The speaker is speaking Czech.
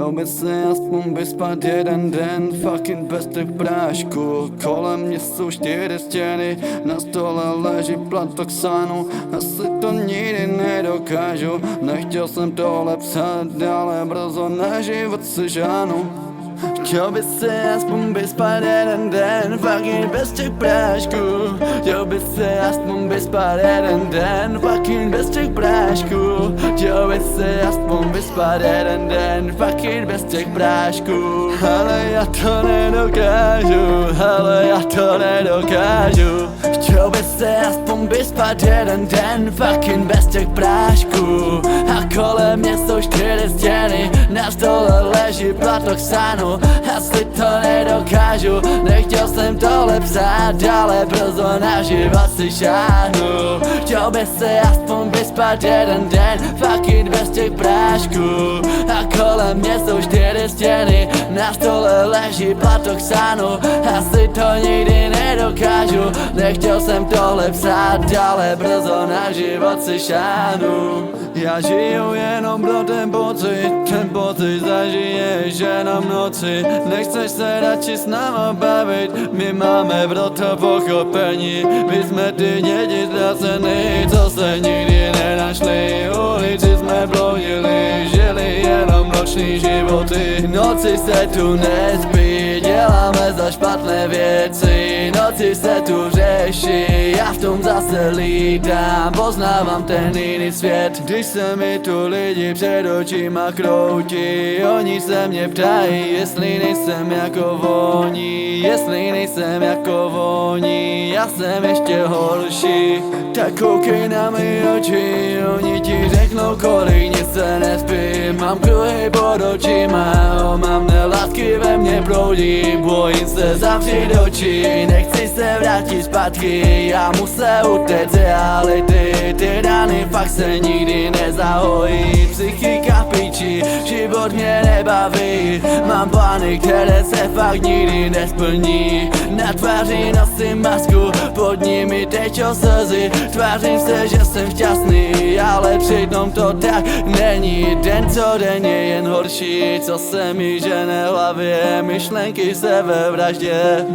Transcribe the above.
Chtěl by se aspoň vyspat jeden den, fucking bez těch prášků. Kolem mě jsou 4 stěny, na stole leží plat toxánu. Asi to nikdy nedokážu, nechtěl jsem tohle psát, ale brzo na život se žánu. Chtěl by se aspoň vyspat jeden den, fucking bez těch prášků. Chtěl by se aspoň vyspat jeden den, fucking bez těch prášků. Chtěl by se aspoň vyspat jeden den, fucking bez těch prášků. Ale já to nedokážu, ale já to nedokážu. Chtěl by se aspoň vyspat jeden den, fucking bez těch prášků. A kolem mě jsou 4 stěny, na stole leží plat toxánu. Asi to nedokážu, nechtěl jsem tohle psát, ale brzo na život si šáhnu. Chtěl by se aspoň vyspat jeden den, fucking bez těch prášků. A kolem mě jsou 4 stěny, na stole leží plat toxánu. Asi to nikdy nedokážu, nechtěl jsem tohle psát, ale brzo na život si šáhnu. Já žiju jenom pro ten pocit zažiješ jenom noci. Nechceš se radši s náma bavit, my máme pro to pochopení. My jsme ty děti ztracený, co se nikdy nenašli. Ulici jsme bloudili, žili jenom noční životy. Noci se tu nespí, děláme za špatné věci. Noci se tu řeší, já v tom zase lítám, poznávám ten jiný svět. Když se mi tu lidi před očima kroutí, oni se mě ptají, jestli nejsem jako voní, jestli nejsem jako voní. Já jsem ještě horší, tak koukej na mý oči, oni ti řeknou, kolik nic se nespí. Mám kruhy pod očima, mám nelátky ve mně proudí, bojím se zavřít oči, nechci se vrátit zpátky, já musel utéct z reality. Ty rány fakt se nikdy nezahojí, psychika píči, život mě nebaví. Mám plány, které se fakt nikdy nesplní. Na tváři nosím masku, pod nimi tečou slzy. Tvářím se, že jsem šťastný, ale přitom to tak není. Den co den je jen horší, co se mi žene v hlavě, myšlenky se ve vraždě.